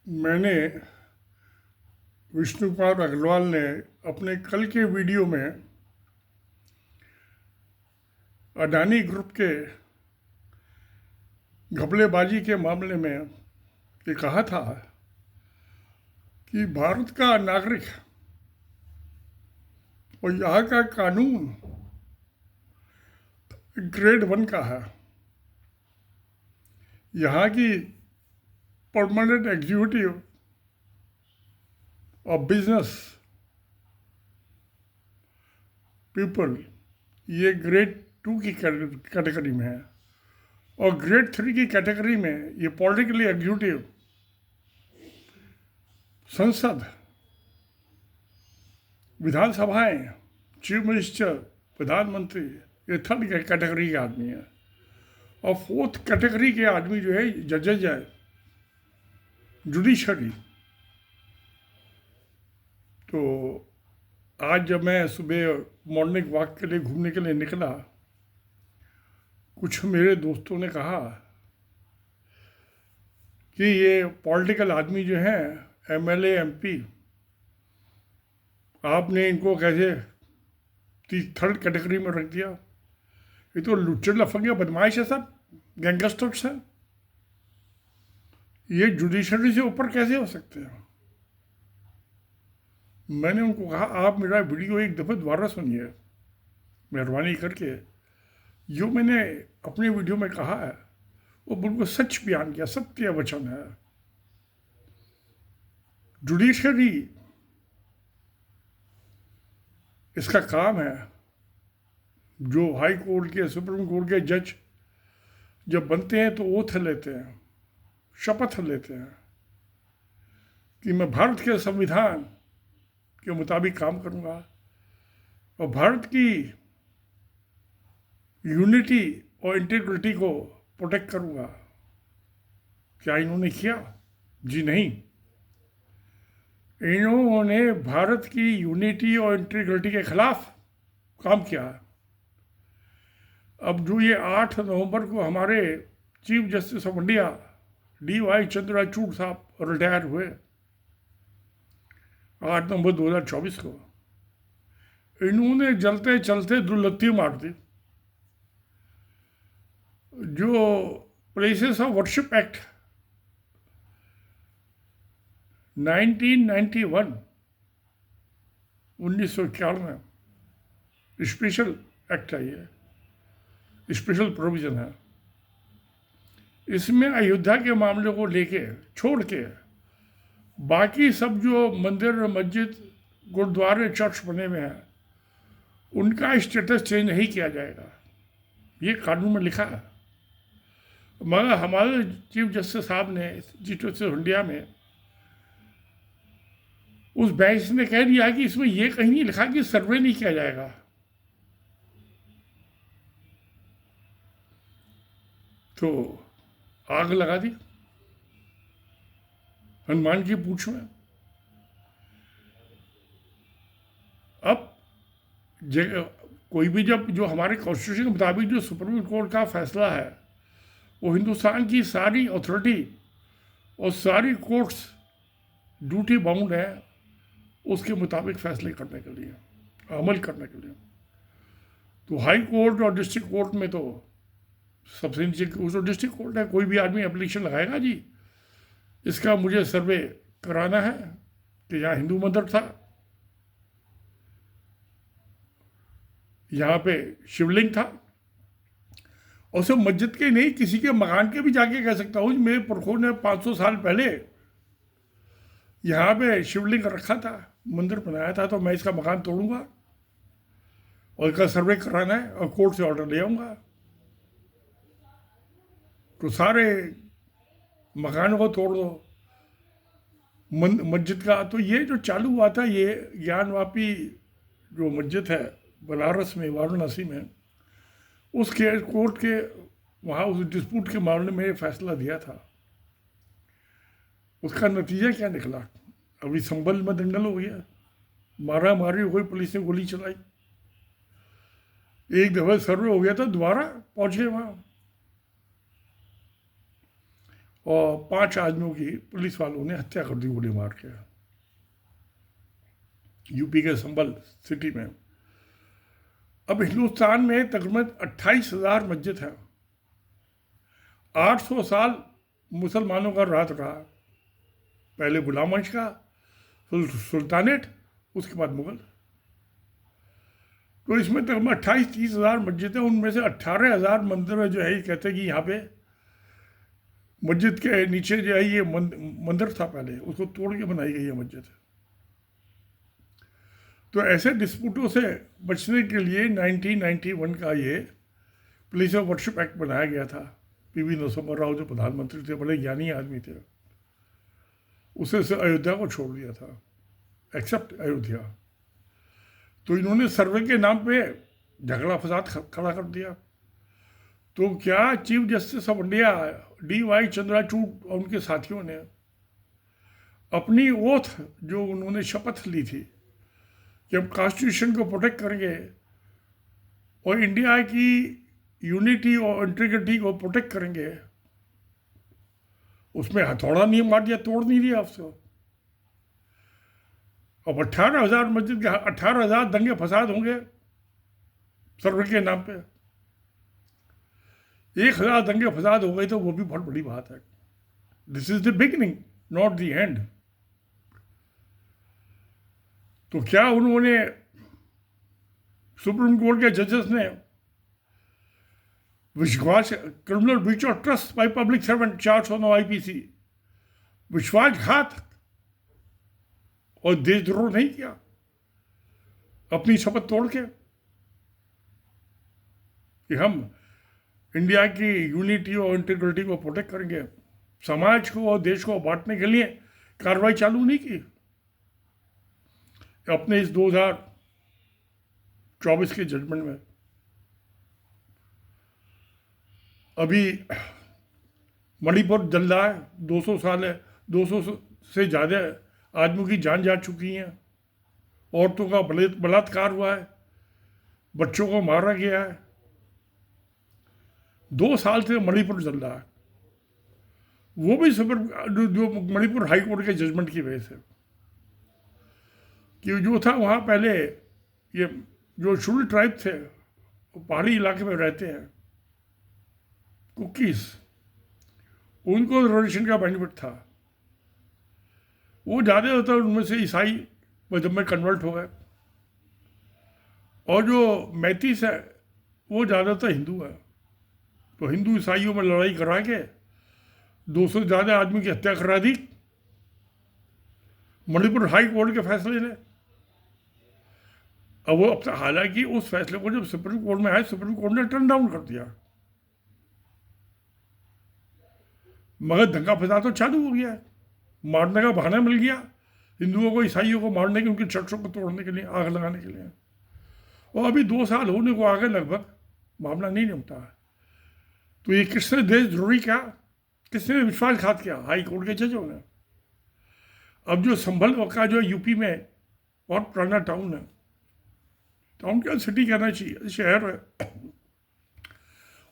मैंने विष्णु कुमार अग्रवाल ने अपने कल के वीडियो में अडानी ग्रुप के घपलेबाजी के मामले में ये कहा था कि भारत का नागरिक और यहाँ का कानून ग्रेड 1 का है। यहाँ की परमानेंट एग्जीक्यूटिव और बिजनेस पीपल ये ग्रेड 2 की कैटेगरी में है और ग्रेड 3 की कैटेगरी में ये पॉलिटिकली एग्जीक्यूटिव, संसद, विधानसभाएं, चीफ मिनिस्टर, प्रधानमंत्री, ये थर्ड कैटेगरी के आदमी है। और फोर्थ कैटेगरी के आदमी जो है जजेज है, जुडिशरी। तो आज जब मैं सुबह मॉर्निंग वॉक के लिए घूमने के लिए निकला, कुछ मेरे दोस्तों ने कहा कि ये पॉलिटिकल आदमी जो हैं एमएलए एमपी, आपने इनको कैसे थर्ड कैटेगरी में रख दिया? ये तो लुच्चे लफंगे बदमाश है सब, गैंगस्टर्स है। ये जुडिशरी से ऊपर कैसे हो सकते हैं? मैंने उनको कहा आप मेरा वीडियो एक दफ़ा दोबारा सुनिए, मेहरबानी करके। जो मैंने अपने वीडियो में कहा है वो बिल्कुल सच बयान किया, सत्य वचन है। जुडिशरी इसका काम है। जो हाई कोर्ट के, सुप्रीम कोर्ट के जज जब बनते हैं तो ओथ लेते हैं, शपथ लेते हैं कि मैं भारत के संविधान के मुताबिक काम करूंगा और भारत की यूनिटी और इंटीग्रिटी को प्रोटेक्ट करूंगा। क्या इन्होंने किया? जी नहीं। इन्होंने भारत की यूनिटी और इंटीग्रिटी के खिलाफ काम किया। अब जो ये 8 नवंबर को हमारे chief justice of India DY Chandrachud साहब रिटायर हुए, 8 नवंबर 2024 को, इन्होंने जलते चलते दुर्लत्ती मार दी। जो places of worship act 1991 1991 special act है, ये स्पेशल प्रोविजन है। इसमें अयोध्या के मामले को लेके छोड़ के बाकी सब जो मंदिर, मस्जिद, गुरुद्वारे, चर्च बने हुए हैं उनका स्टेटस चेंज नहीं किया जाएगा, ये कानून में लिखा है। मगर हमारे चीफ जस्टिस साहब ने चीफ जस्टिस इंडिया में उस बेंच ने कह दिया कि इसमें यह कहीं नहीं लिखा कि सर्वे नहीं किया जाएगा। तो आग लगा दी हनुमान की पूंछ में। अब कोई भी जब जो हमारे कॉन्स्टिट्यूशन के मुताबिक जो सुप्रीम कोर्ट का फैसला है वो हिंदुस्तान की सारी अथॉरिटी और सारी कोर्ट्स ड्यूटी बाउंड है उसके मुताबिक फैसले करने के लिए, अमल करने के लिए। तो हाई कोर्ट और डिस्ट्रिक्ट कोर्ट में तो सबसे नीचे जो डिस्ट्रिक्ट कोर्ट है, कोई भी आदमी एप्लीकेशन लगाएगा जी इसका मुझे सर्वे कराना है कि यहाँ हिंदू मंदिर था, यहाँ पे शिवलिंग था, और सिर्फ मस्जिद के नहीं किसी के मकान के भी जाके कह सकता हूँ मेरे पुरखों ने 500 साल पहले यहाँ पे शिवलिंग रखा था, मंदिर बनाया था, तो मैं इसका मकान तोड़ूंगा और इसका सर्वे कराना है और कोर्ट से ऑर्डर ले आऊँगा। तो सारे मकानों को तोड़ दो मस्जिद का। तो ये जो चालू हुआ था, ये ज्ञानवापी जो मस्जिद है बनारस में, वाराणसी में, उसके कोर्ट के वहाँ उस डिस्प्यूट के मामले में फैसला दिया था। उसका नतीजा क्या निकला? अभी संभल में दंगल हो गया, मारा मारी हो गई, पुलिस ने गोली चलाई। एक दफा सर्वे हो गया था, दोबारा पहुंच गए वहाँ और 5 आदमियों की पुलिस वालों ने हत्या कर दी गोली मार के, यूपी के संभल सिटी में। अब हिंदुस्तान में तकरीबन 28,000 मस्जिद है। 800 साल मुसलमानों का राज रहा, पहले गुलाम वंश का, फिर सुल्तानेट, उसके बाद मुगल। तो इसमें तकरीबन 28-30,000 मस्जिद है, उनमें से 18,000 मंदिर जो है, ये कहते हैं कि यहाँ पे मस्जिद के नीचे जो है ये मंदिर था पहले, उसको तोड़ के बनाई गई है मस्जिद। तो ऐसे डिस्प्यूटों से बचने के लिए 1991 का ये प्लेस ऑफ वर्शिप एक्ट बनाया गया था। पीवी नरसिम्हा राव जो प्रधानमंत्री थे, बड़े ज्ञानी आदमी थे, उसे से अयोध्या को छोड़ दिया था, एक्सेप्ट अयोध्या। तो इन्होंने सर्वे के नाम पे झगड़ा फसाद खड़ा कर दिया। तो क्या chief justice of India DY Chandrachud और उनके साथियों ने अपनी ओथ जो उन्होंने शपथ ली थी कि हम कॉन्स्टिट्यूशन को प्रोटेक्ट करेंगे और इंडिया की यूनिटी और इंटीग्रिटी को प्रोटेक्ट करेंगे, उसमें हथौड़ा नहीं मार दिया, तोड़ नहीं दिया आपसे। अब 18,000 मस्जिद के 18,000 दंगे फसाद होंगे सर्वे के नाम पे। 1,000 दंगे फसाद हो गए तो वो भी बहुत बड़ी बात है। This is the beginning, not the end. तो क्या उन्होंने, सुप्रीम कोर्ट के जजेस ने विश्वास, criminal breach of trust by public servant 409 IPC, विश्वासघात और देशद्रोह नहीं किया अपनी शपथ तोड़ के कि हम इंडिया की यूनिटी और इंटीग्रिटी को प्रोटेक्ट करेंगे, समाज को और देश को बांटने के लिए कार्रवाई चालू नहीं की। अपने इस 2024 के जजमेंट में अभी मणिपुर जल रहा है, 200 साल है, 200 से ज़्यादा आदमियों की जान जा चुकी हैं, औरतों का बलात्कार हुआ है, बच्चों को मारा गया है। 2 साल से मणिपुर जल रहा है, वो भी जो मणिपुर हाई कोर्ट के जजमेंट की वजह से कि जो था वहाँ पहले ये जो शेड्यूल्ड ट्राइब थे, वो पहाड़ी इलाके में रहते हैं, कुकीज़, उनको रिजर्वेशन का बेनिफिट था। वो ज़्यादातर उनमें से ईसाई मजहब में कन्वर्ट हो गए, और जो मैतीस है वो ज़्यादातर हिंदू है। तो हिंदू ईसाइयों में लड़ाई करा के 200 से ज़्यादा आदमी की हत्या करा दी मणिपुर हाई कोर्ट के फैसले ने। अब वो हालांकि उस फैसले को जब सुप्रीम कोर्ट में आए, सुप्रीम कोर्ट ने टर्न डाउन कर दिया, मगर दंगा फसाद तो चालू हो गया है, मारने का बहाना मिल गया हिंदुओं को, ईसाइयों को मारने के, उनकी चर्चों को तोड़ने के लिए, आग लगाने के लिए। और अभी 2 साल होने को आगे, लगभग मामला नहीं निपटा है। तो ये किसने देशद्रोही किया, किसने विश्वासघात किया? हाई कोर्ट के जजों ने। अब जो संभल का जो यूपी में बहुत पुराना टाउन है, टाउन क्या सिटी कहना चाहिए, शहर है,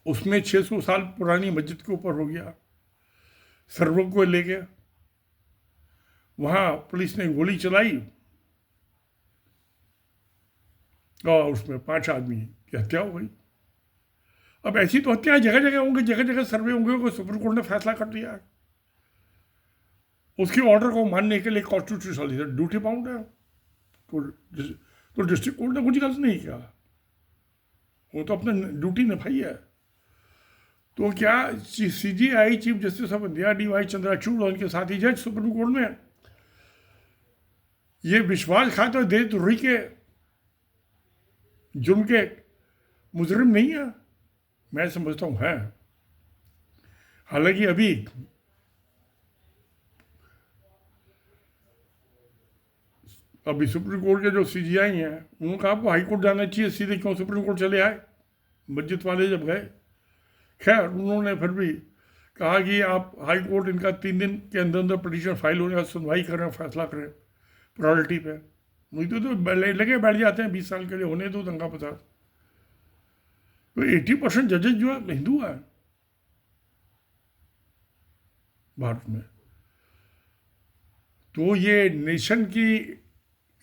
उसमें 600 साल पुरानी मस्जिद के ऊपर हो गया, सर्वों को लेके वहाँ पुलिस ने गोली चलाई और उसमें 5 आदमी की हत्या हो गई। अब ऐसी तो हत्याएं जगह जगह होंगी, जगह जगह सर्वे होंगे, को सुप्रीम कोर्ट ने फैसला कर दिया है। उसके ऑर्डर को मानने के लिए कॉन्स्टिट्यूशनल ड्यूटी बाउंड है। तो डिस्ट्रिक्ट कोर्ट ने कुछ गलत नहीं किया, वो तो अपने ड्यूटी निभाई है। तो क्या CJI chief justice of India DY Chandrachud और उनके साथी जज सुप्रीम कोर्ट में ये विश्वासघात और देशद्रोही के जुर्म के मुजरिम नहीं है? मैं समझता हूँ है। हालांकि अभी सुप्रीम कोर्ट के जो CJI हैं, उन्होंने कहा आपको हाई कोर्ट जाना चाहिए, सीधे क्यों सुप्रीम कोर्ट चले आए मस्जिद वाले जब गए। खैर, उन्होंने फिर भी कहा कि आप हाई कोर्ट इनका 3 दिन के अंदर अंदर पिटीशन फाइल होने का सुनवाई करें, फैसला करें प्रायोरिटी पे। नहीं तो लगे बैठ जाते हैं 20 साल के लिए, होने दो दंगा फसाद। तो 80% जजेज जो है हिंदू है। भारत में। तो ये नेशन की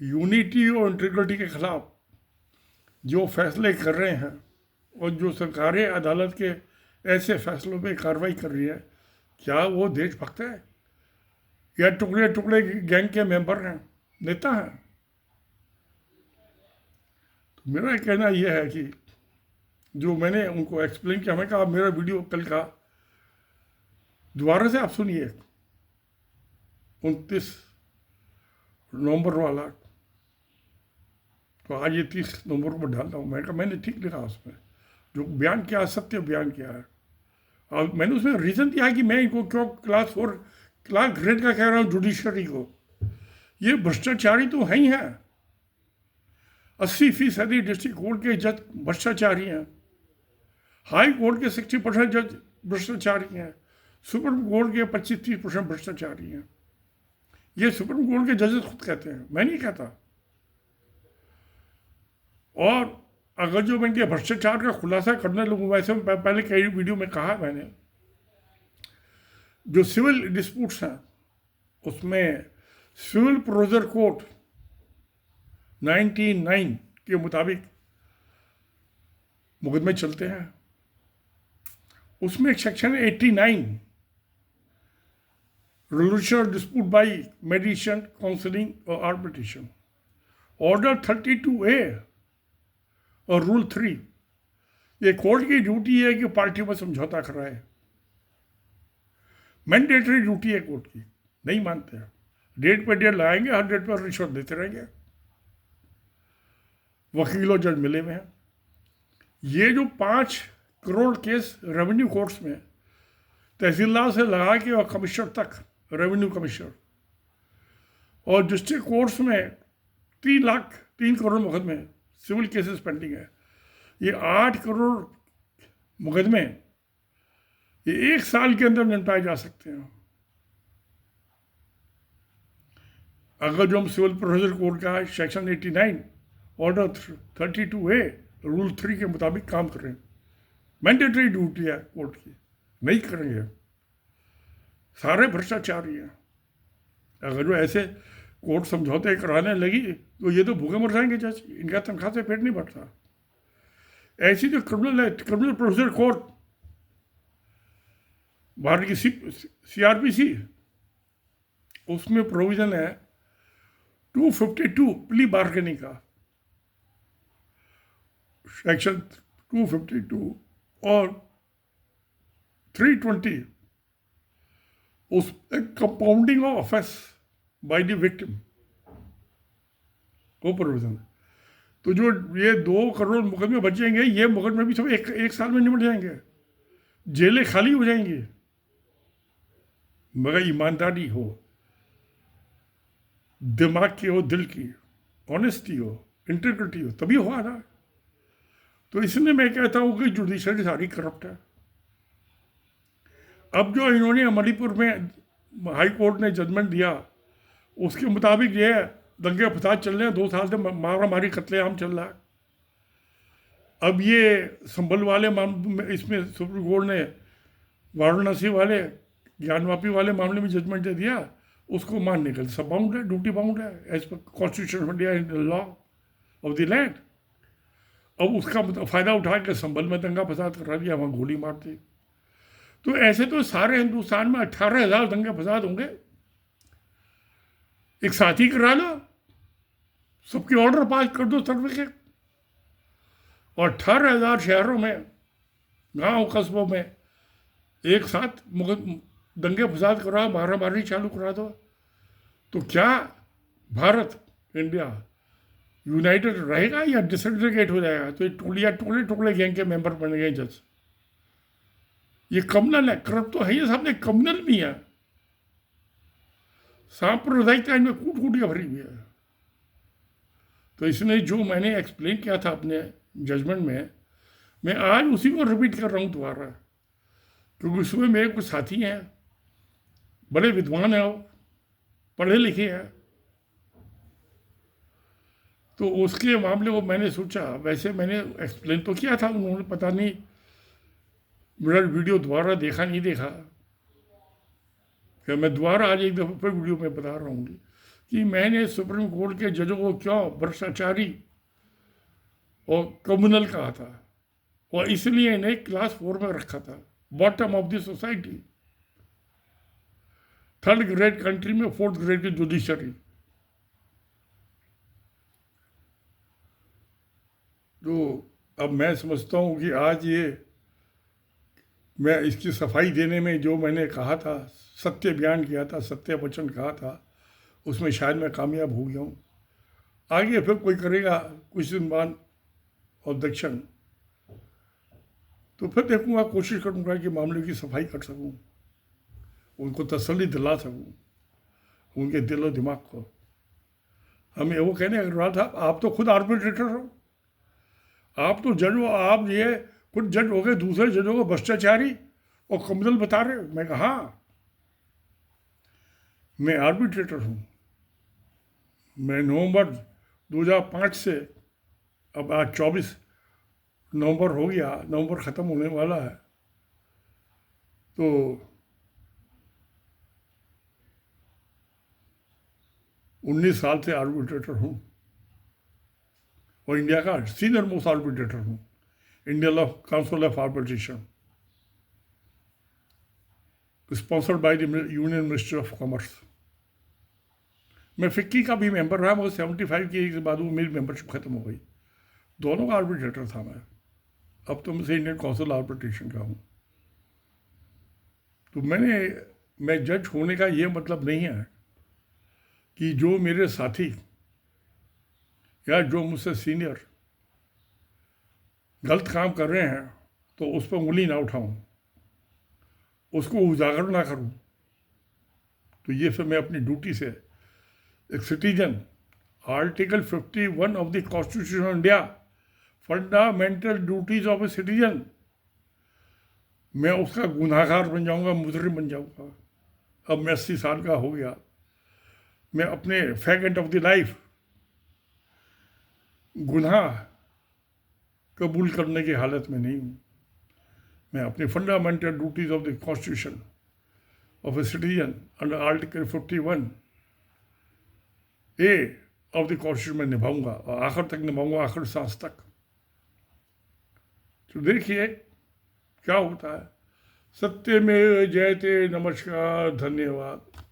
यूनिटी और इंटीग्रिटी के खिलाफ जो फैसले कर रहे हैं और जो सरकारें अदालत के ऐसे फैसलों पे कार्रवाई कर रही है, क्या वो देशभक्त है या टुकड़े टुकड़े गैंग के मेंबर हैं, नेता हैं? तो मेरा कहना यह है कि जो मैंने उनको एक्सप्लेन किया, मैं कहा मेरा वीडियो कल का दोबारा से आप सुनिए, 29 नवंबर वाला। तो आज ये 30 नवंबर को डालता हूँ। मैं कहा मैंने ठीक लिखा उसमें, जो बयान किया सत्य बयान किया है। और मैंने उसमें रीज़न दिया है कि मैं इनको क्यों क्लास ग्रेड का कह रहा हूँ जुडिशरी को। ये भ्रष्टाचारी तो है ही हैं, 80% डिस्ट्रिक्ट कोर्ट के जज भ्रष्टाचारी हैं, हाई कोर्ट के 60% जज भ्रष्टाचारी हैं, सुप्रीम कोर्ट के 25-30% भ्रष्टाचारी हैं। ये सुप्रीम कोर्ट के जजेस खुद कहते हैं, मैं नहीं कहता। और अगर जो मैं भ्रष्टाचार का खुलासा करने लगूँ, वैसे पहले कई वीडियो में कहा मैंने, जो सिविल डिस्प्यूट्स हैं उसमें सिविल प्रोसीजर कोड 99 के मुताबिक मुकदमे चलते हैं। उसमें section 89 resolution dispute by मेडिएशन, counselling और आर्बिट्रेशन, ऑर्डर 32A और रूल 3, ये कोर्ट की ड्यूटी है कि पार्टी में समझौता कराए, मैंडेटरी ड्यूटी है कोर्ट की। नहीं मानते हैं, डेट पे डेट लगाएंगे, हर डेट पर रिश्वत देते रहेंगे। वकील और जज मिले हुए हैं। ये जो 5 करोड़ केस रेवेन्यू कोर्ट्स में, तहसीलदार से लगा के और कमिश्नर तक, रेवेन्यू कमिश्नर, और डिस्ट्रिक्ट कोर्ट्स में 3 करोड़ मुकदमे सिविल केसेस पेंडिंग है। ये 8 करोड़ मुकदमे ये 1 साल के अंदर निपटाए जा सकते हैं, अगर जो हम सिविल प्रोसीजर कोड का सेक्शन 89 ऑर्डर 32A रूल 3 के मुताबिक काम करें। मैंडेटरी ड्यूटी है कोर्ट की, नहीं करेंगे, सारे भ्रष्टाचारी हैं। अगर जो ऐसे कोर्ट समझौते कराने लगी तो ये तो भूखे मर जाएंगे जज, इनका तनख्वाह से पेट नहीं भरता। ऐसी जो क्रिमिनल है, क्रिमिनल प्रोसीजर कोड भारत की CRPC, उसमें प्रोविजन है 252 प्ली बार्गेनिंग का, सेक्शन 252 और 320, उस compounding of offence by the victim, वो प्रोविजन है। तो जो ये 2 करोड़ मुकदमे बचेंगे, ये मुकदमे भी सब एक साल में निपट जाएंगे, जेलें खाली हो जाएंगी। मगर ईमानदारी हो, दिमाग की हो, दिल की ऑनेस्टी हो, इंटीग्रिटी हो, तभी होगा ना। तो इसलिए मैं कहता हूँ कि जुडिशरी सारी करप्ट है। अब जो इन्होंने मणिपुर में हाई कोर्ट ने जजमेंट दिया, उसके मुताबिक ये दंगे फसाद चल रहे हैं, 2 साल से मारा मारी कत्लेआम चल रहा है। अब ये संभल वाले इसमें सुप्रीम कोर्ट ने वाराणसी वाले ज्ञानवापी वाले मामले में जजमेंट दे दिया, उसको मानने का सब बाउंड है, ड्यूटी बाउंड है as per constitution of India, law of the land. अब उसका फ़ायदा उठा के संभल में दंगा फसाद करा दिया, वहाँ गोली मार दी। तो ऐसे तो सारे हिंदुस्तान में 18,000 दंगे फसाद होंगे, एक साथ ही करा लो, सबके ऑर्डर पास कर दो सर्टिफिकेट, और 18,000 शहरों में, गांव कस्बों में एक साथ दंगे फसाद करा, मारामारी चालू करा दो। तो क्या भारत, इंडिया यूनाइटेड रहेगा या डिसइंटीग्रेट हो जाएगा? तो ये टुकड़े टुकड़े गैंग के मेंबर बन गए जज। ये कम्युनल है, करप्ट तो है ये सामने, कम्युनल भी है, सांप्रदायिकता इनमें कूट कूट के भरी हुई है। तो इसलिए जो मैंने एक्सप्लेन किया था अपने जजमेंट में, मैं आज उसी को रिपीट कर रहा हूँ दोबारा, क्योंकि उसमें मेरे कुछ साथी हैं, बड़े विद्वान हैं, पढ़े लिखे हैं, तो उसके मामले को मैंने सोचा, वैसे मैंने एक्सप्लेन तो किया था, उन्होंने पता नहीं मेरा वीडियो दोबारा देखा नहीं देखा, कि मैं दोबारा आज एक दफ़ा फिर वीडियो में बता रहा हूँ कि मैंने सुप्रीम कोर्ट के जजों को क्यों भ्रष्टाचारी और कम्युनल कहा था, और इसलिए इन्हें क्लास 4 में रखा था, bottom of the society, third grade country में फोर्थ ग्रेड की जुडिशरी। तो अब मैं समझता हूँ कि आज ये मैं इसकी सफाई देने में जो मैंने कहा था, सत्य बयान किया था, सत्य वचन कहा था, उसमें शायद मैं कामयाब हो गया हूँ। आगे फिर कोई करेगा कुछ दिन बाद ऑब्जेक्शन, तो फिर देखूंगा, कोशिश करूंगा कि मामले की सफाई कर सकूं, उनको तसल्ली दिला सकूं, उनके दिल और दिमाग को। हमें वो कहने अग्रवाल साहब, आप तो खुद आर्बिट्रेटर हो, आप तो जज हो, आप ये खुद जज हो गए, दूसरे जजों को भ्रष्टाचारी और क्रिमिनल बता रहे हो। मैं कहा हाँ, मैं आर्बिट्रेटर हूँ। मैं नवंबर 2005 से, अब आज 24 नवंबर हो गया, नवंबर ख़त्म होने वाला है, तो 19 साल से आर्बिट्रेटर हूँ, और इंडिया का सीनियर मोस्ट आर्बिट्रेटर हूँ, Indian law council of arbitration, sponsored by the union ministry of commerce. मैं फिक्की का भी मेंबर रहा, मगर 75 की एज के बाद वो मेरी मेंबरशिप खत्म हो गई। दोनों का आर्बिट्रेटर था मैं। अब तो मैं इंडियन काउंसिल आर्बिट्रेशन का हूँ। तो मैं जज होने का ये मतलब नहीं है कि जो मेरे साथी या जो मुझसे सीनियर गलत काम कर रहे हैं तो उस पर उंगली ना उठाऊं, उसको उजागर ना करूं। तो ये फिर मैं अपनी ड्यूटी से एक citizen, article 51 of the constitution of India, fundamental duties of a citizen, मैं उसका गुनाहगार बन जाऊंगा, मुजरिम बन जाऊंगा। अब मैं 80 साल का हो गया, मैं अपने फैकेट ऑफ द लाइफ गुनाह कबूल करने की हालत में नहीं हूँ। मैं अपनी fundamental duties of the constitution of a citizen under article 51 A of the constitution में निभाऊंगा, और आखिर तक निभाऊंगा, आखिर सांस तक। तो देखिए क्या होता है। सत्यमेव जयते। नमस्कार, धन्यवाद।